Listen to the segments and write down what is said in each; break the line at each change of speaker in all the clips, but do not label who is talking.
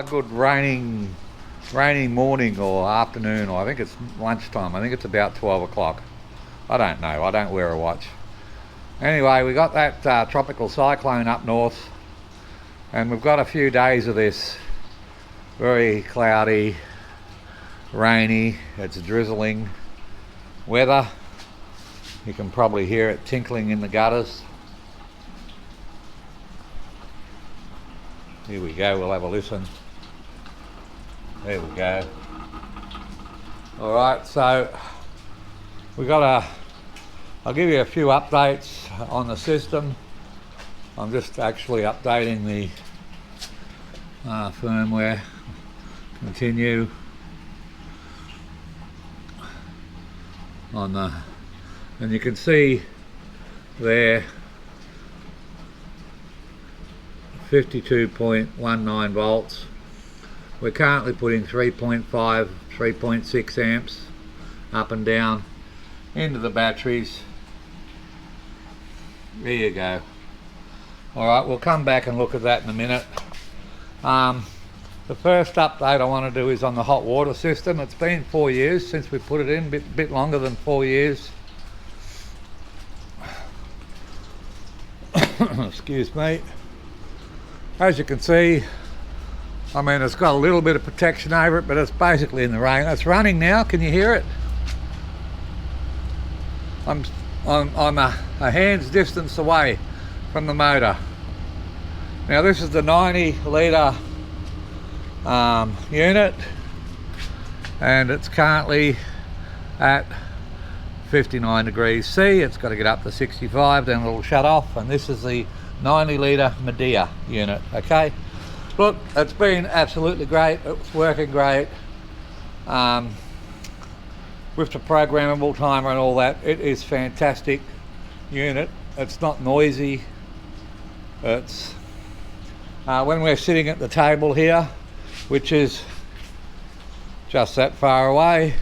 Good rainy morning or afternoon, or I think it's lunchtime. I think it's about 12 o'clock. I don't know, I don't wear a watch. Anyway, we got that tropical cyclone up north, and we've got a few days of this very cloudy, rainy, it's drizzling weather. You can probably hear it tinkling in the gutters. Here we go, we'll have a listen. There we go. Alright, so I'll give you a few updates on the system. I'm just actually updating the firmware. Continue on the, and you can see there 52.19 volts. We're currently putting 3.5, 3.6 amps up and down into the batteries. There you go. Alright, we'll come back and look at that in a minute. The first update I want to do is on the hot water system. It's been 4 years since we put it in, bit longer than 4 years. Excuse me. As you can see, I mean, it's got a little bit of protection over it, but it's basically in the rain. It's running now, can you hear it? I'm a hand's distance away from the motor. Now this is the 90 litre unit, and it's currently at 59 degrees C. It's got to get up to 65, then it'll shut off, and this is the 90 litre Medea unit. Okay, look, it's been absolutely great. It's working great with the programmable timer and all that. It is fantastic unit. It's not noisy. It's when we're sitting at the table here, which is just that far away,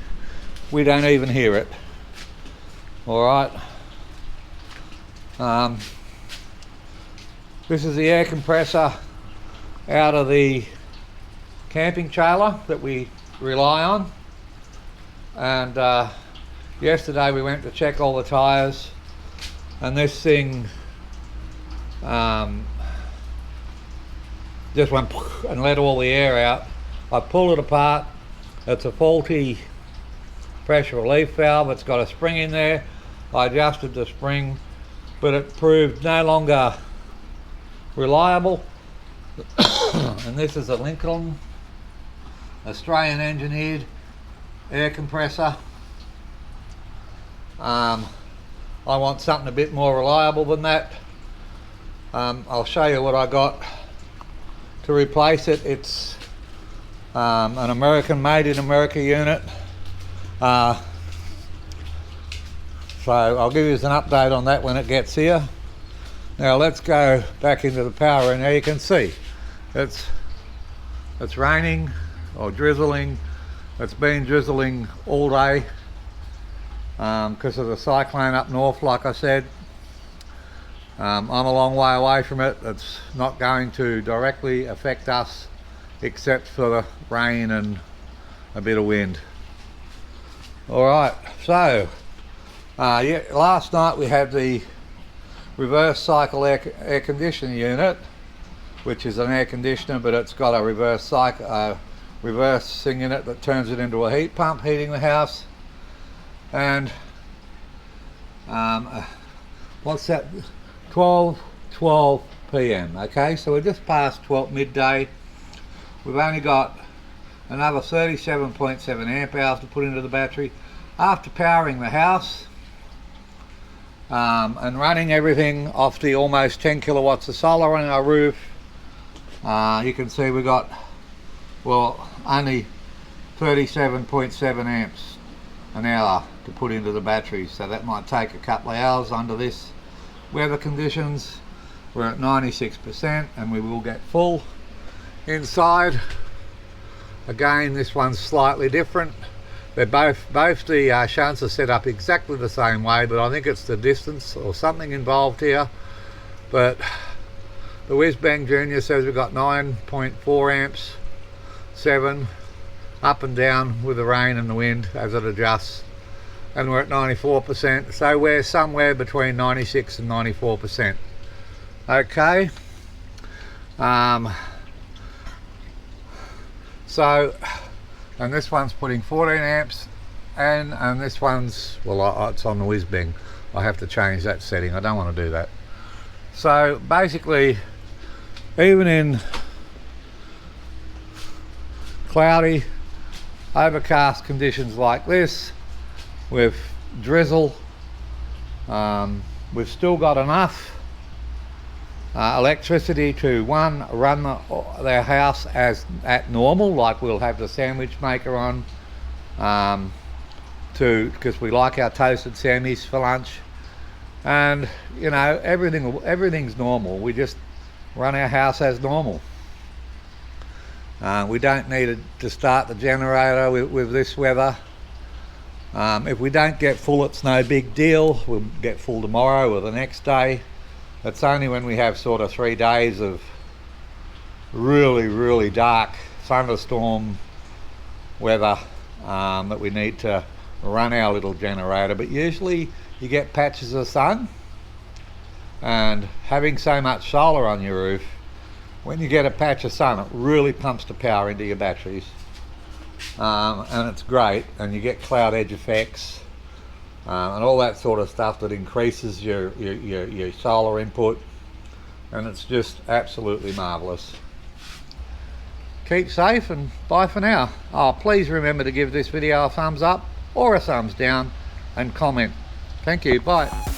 we don't even hear it. All right. This is the air compressor out of the camping trailer that we rely on. And yesterday we went to check all the tyres, and this thing just went and let all the air out. I pulled it apart. It's a faulty pressure relief valve. It's got a spring in there. I adjusted the spring, but it proved no longer reliable. And this is a Lincoln Australian engineered air compressor. I want something a bit more reliable than that. I'll show you what I got to replace it. It's an American, made in America unit. So I'll give you an update on that when it gets here. Now let's go back into the power, and now you can see it's raining or drizzling. It's been drizzling all day because of the cyclone up north, like I said. I'm a long way away from it. It's not going to directly affect us except for the rain and a bit of wind. Alright, so yeah, last night we had the reverse cycle air conditioning unit, which is an air conditioner, but it's got a reverse cycle reverse thing in it that turns it into a heat pump, heating the house. And what's that? 12 p.m. Okay, so we're just past midday. We've only got another 37.7 amp hours to put into the battery. After powering the house and running everything off the almost 10 kilowatts of solar on our roof, you can see we got, well, only 37.7 amps an hour to put into the battery, so that might take a couple of hours under this weather conditions. We're at 96% and we will get full. Inside, again, this one's slightly different. They're both the shunts are set up exactly the same way, but I think it's the distance or something involved here. But the Whiz Bang Junior says we've got 9.4 amps 7, up and down with the rain and the wind as it adjusts, and we're at 94%, so we're somewhere between 96 and 94%. Okay, so, and this one's putting 14 amps, and this one's, well, it's on the whiz bang. I have to change that setting. I don't want to do that. So basically, even in cloudy, overcast conditions like this, with drizzle, we've still got enough electricity to run their house as at normal, like we'll have the sandwich maker on, because we like our toasted sammies for lunch, and you know, everything's normal. We just run our house as normal. We don't need to start the generator with this weather. If we don't get full, it's no big deal. We'll get full tomorrow or the next day. It's only when we have sort of 3 days of really dark thunderstorm weather that we need to run our little generator. But usually you get patches of sun, and having so much solar on your roof, when you get a patch of sun, it really pumps the power into your batteries, and it's great. And you get cloud edge effects and all that sort of stuff that increases your solar input, and it's just absolutely marvelous. Keep safe, and bye for now. Oh, please remember to give this video a thumbs up or a thumbs down, and comment. Thank you. Bye.